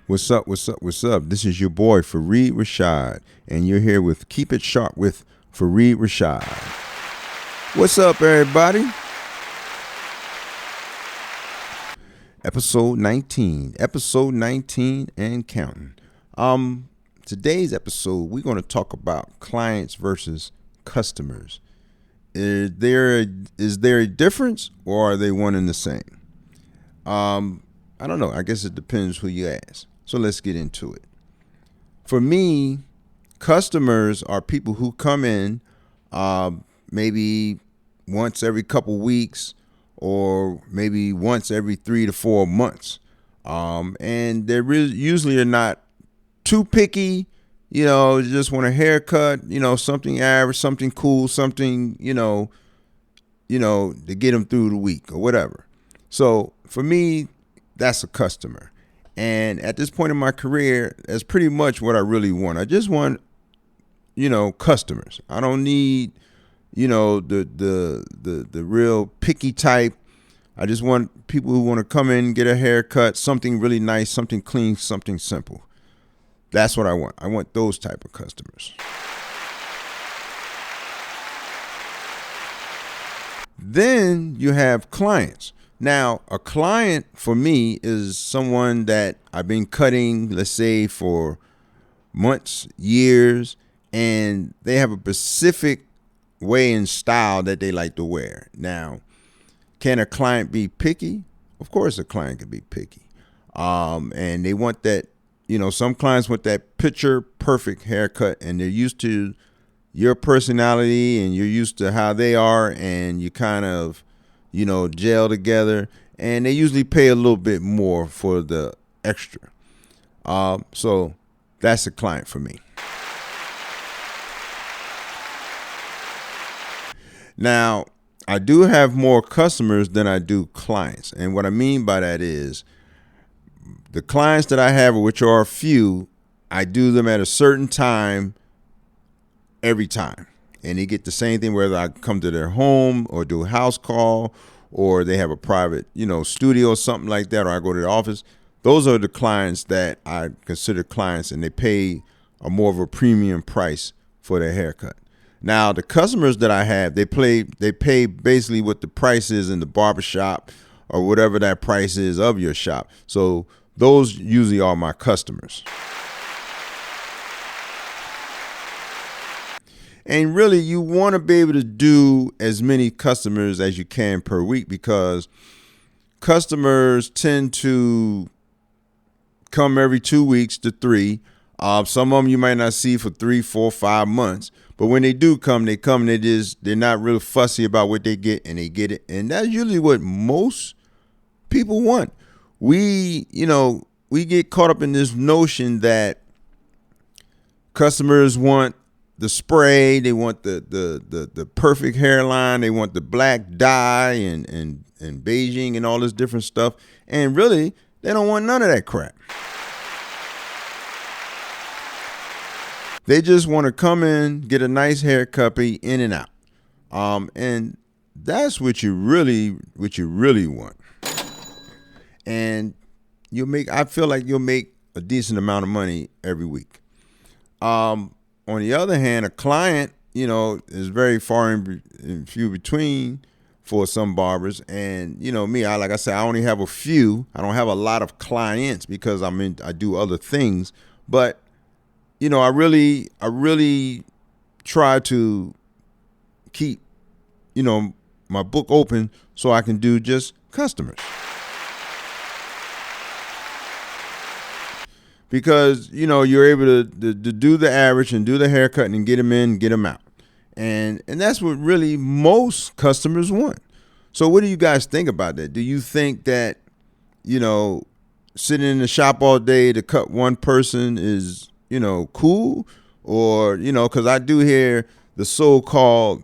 What's up? What's up? What's up? This is your boy Fareed Rashad, and you're here with Keep It Sharp with Fareed Rashad. What's up, everybody? Episode 19. Episode 19 and counting. Today's episode, we're going to talk about clients versus customers. Is there a difference, or are they one and the same? I don't know. I guess it depends who you ask. So let's get into it. For me, customers are people who come in maybe once every couple weeks or maybe once every 3 to 4 months. And they usually are not too picky, just want a haircut, something average, something cool, something, to get them through the week or whatever. So for me, that's a customer. And at this point in my career, that's pretty much what I really want. I just want, customers. I don't need, the real picky type. I just want people who want to come in, get a haircut, something really nice, something clean, something simple. That's what I want. I want those type of customers. Then you have clients. Now, a client for me is someone that I've been cutting, let's say, for months, years, and they have a specific way and style that they like to wear. Now, can a client be picky? Of course, a client can be picky. And they want that, some clients want that picture perfect haircut, and they're used to your personality and you're used to how they are, and you kind of gel together, and they usually pay a little bit more for the extra. So that's a client for me. Now, I do have more customers than I do clients. And what I mean by that is the clients that I have, which are a few, I do them at a certain time every time. And they get the same thing whether I come to their home or do a house call or they have a private, studio or something like that, or I go to the office. Those are the clients that I consider clients, and they pay a more of a premium price for their haircut. Now, the customers that I have, they pay basically what the price is in the barbershop or whatever that price is of your shop. So those usually are my customers. And really, you want to be able to do as many customers as you can per week, because customers tend to come every 2 weeks to 3. Some of them you might not see for 3, 4, 5 months. But when they do come, they're not real fussy about what they get, and they get it. And that's usually what most people want. We get caught up in this notion that customers want the spray, they want the perfect hairline, they want the black dye and Beijing and all this different stuff. And really, they don't want none of that crap. They just want to come in, get a nice haircut, be in and out. And that's what you really want. And I feel like you'll make a decent amount of money every week. On the other hand, a client, is very far and few between for some barbers. And, me, like I said, I only have a few. I don't have a lot of clients because I do other things. But, I really try to keep, my book open so I can do just customers. Because, you're able to do the average and do the haircut and get them in, get them out. And that's what really most customers want. So what do you guys think about that? Do you think that, sitting in the shop all day to cut one person is, cool? Or, because I do hear the so-called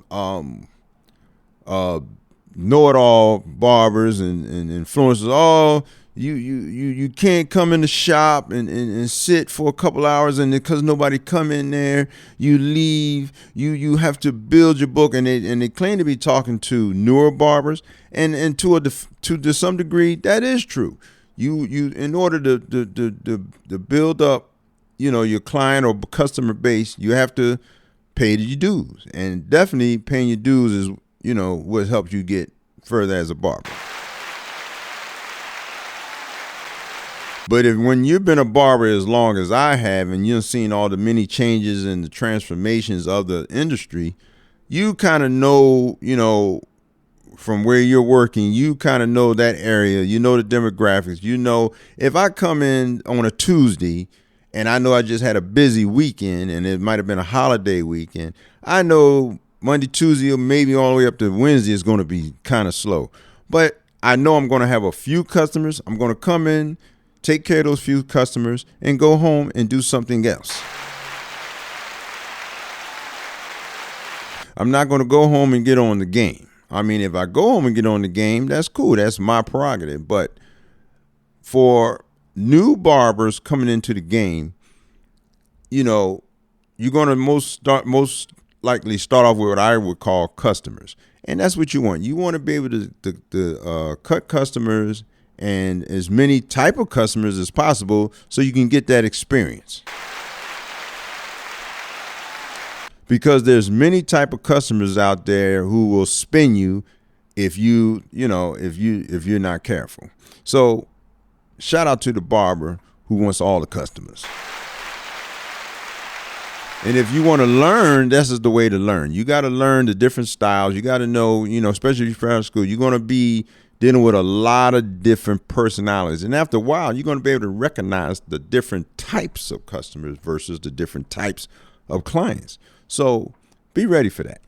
know-it-all barbers and influencers, you can't come in the shop and sit for a couple hours, and because nobody come in there, you leave. You have to build your book, and they claim to be talking to newer barbers, and to some degree that is true. You in order to build up, your client or customer base, you have to pay your dues, and definitely paying your dues is what helps you get further as a barber. But if when you've been a barber as long as I have, and you've seen all the many changes and the transformations of the industry, you kind of know, from where you're working, you kind of know that area, the demographics. If I come in on a Tuesday and I know I just had a busy weekend and it might have been a holiday weekend, I know Monday, Tuesday, or maybe all the way up to Wednesday is going to be kind of slow. But I know I'm going to have a few customers. I'm going to come in, take care of those few customers, and go home and do something else. I'm not going to go home and get on the game. I mean, if I go home and get on the game, that's cool. That's my prerogative. But for new barbers coming into the game, you're going to most likely start off with what I would call customers. And that's what you want. You want to be able to cut customers and as many type of customers as possible so you can get that experience. Because there's many type of customers out there who will spin you if you're not careful. So shout out to the barber who wants all the customers. And if you want to learn, this is the way to learn. You got to learn the different styles. You got to know, especially if you're out of school, you're going to be dealing with a lot of different personalities. And after a while, you're going to be able to recognize the different types of customers versus the different types of clients. So be ready for that.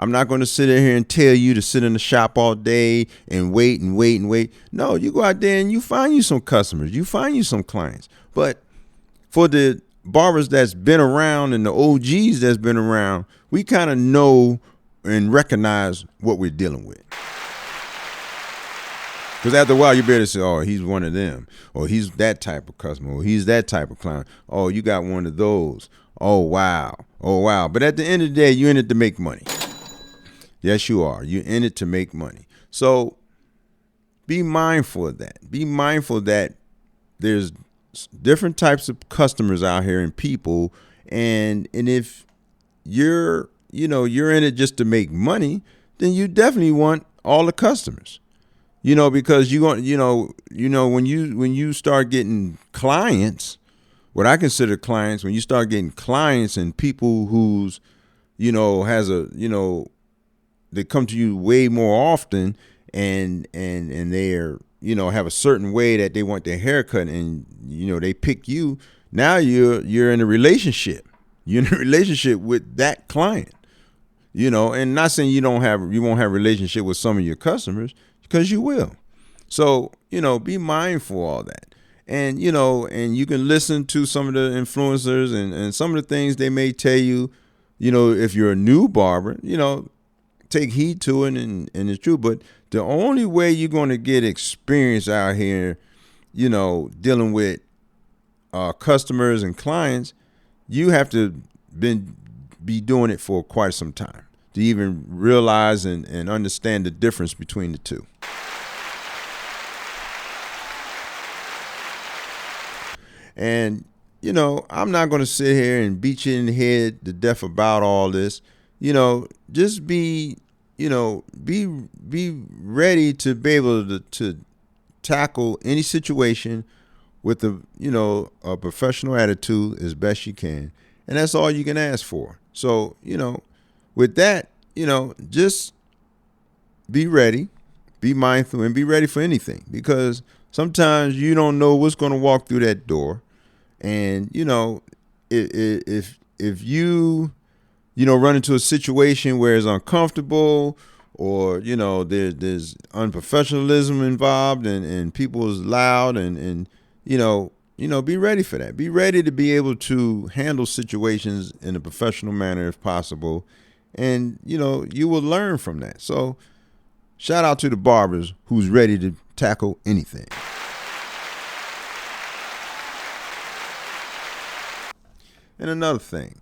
I'm not going to sit in here and tell you to sit in the shop all day and wait and wait and wait. No, you go out there and you find you some customers. You find you some clients. But for the barbers that's been around and the OGs that's been around, we kind of know and recognize what we're dealing with. Because after a while, you better say, oh, he's one of them. Or he's that type of customer. Or he's that type of client. Oh, you got one of those. Oh, wow. Oh, wow. But at the end of the day, you're in it to make money. Yes, you are. You're in it to make money. So be mindful of that. Be mindful that there's different types of customers out here and people. And if you're in it just to make money, then you definitely want all the customers. Because when you start getting clients, what I consider clients, when you start getting clients and people who's, they come to you way more often and they're, have a certain way that they want their haircut and, they pick you. Now you're in a relationship. You're in a relationship with that client, and not saying you won't have a relationship with some of your customers, because you will. So, be mindful of all that. And, and you can listen to some of the influencers and some of the things they may tell you, if you're a new barber, take heed to it and it's true. But the only way you're going to get experience out here, dealing with customers and clients, you have to be doing it for quite some time to even realize and understand the difference between the two. And, I'm not going to sit here and beat you in the head to death about all this. Just be ready to be able to tackle any situation with a professional attitude as best you can. And that's all you can ask for. So, with that, just be ready, be mindful, and be ready for anything, because sometimes you don't know what's going to walk through that door. And, if you, run into a situation where it's uncomfortable or, there's unprofessionalism involved and people is loud and be ready for that. Be ready to be able to handle situations in a professional manner if possible. And, you will learn from that. So shout out to the barbers who's ready to tackle anything. And another thing,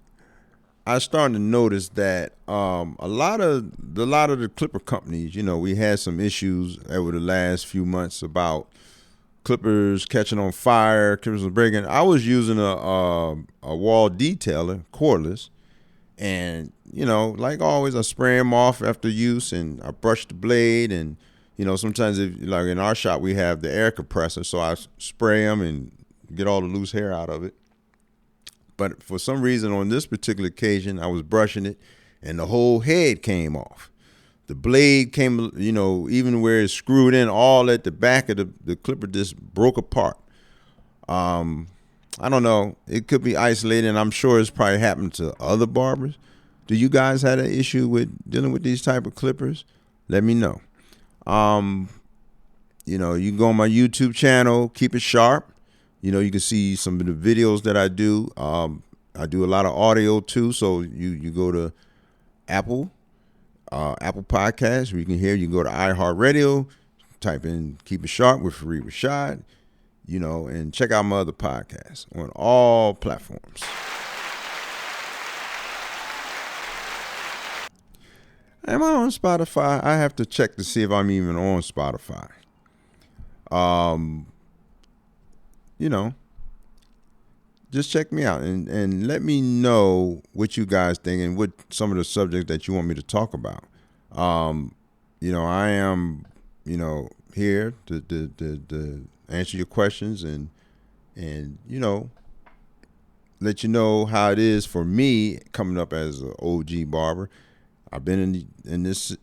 I started to notice that a lot of the clipper companies, we had some issues over the last few months about clippers catching on fire, clippers were breaking. I was using a wall detailer, cordless, and like always, I spray them off after use, and I brush the blade, and sometimes if like in our shop we have the air compressor, so I spray them and get all the loose hair out of it. But for some reason, on this particular occasion, I was brushing it, and the whole head came off. The blade came, even where it's screwed in, all at the back of the clipper just broke apart. Um, I don't know. It could be isolated, and I'm sure it's probably happened to other barbers. Do you guys have an issue with dealing with these type of clippers? Let me know. Um, you can go on my YouTube channel, keep it sharp. You can see some of the videos that I do. I do a lot of audio too, so you go to Apple Apple Podcasts, where you can hear. You can go to iHeartRadio, type in "Keep It Sharp" with Fareed Rashad, and check out my other podcasts on all platforms. Am I on Spotify? I have to check to see if I'm even on Spotify. Um, you know, just check me out and let me know what you guys think and what some of the subjects that you want me to talk about. Um, I am, here to answer your questions and let you know how it is for me coming up as an OG barber. I've been in this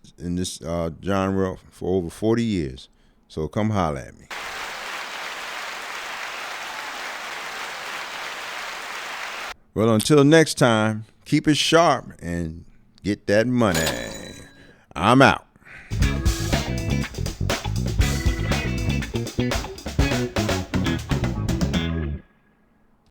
genre for over 40 years. So come holler at me. Well, until next time, keep it sharp and get that money. I'm out.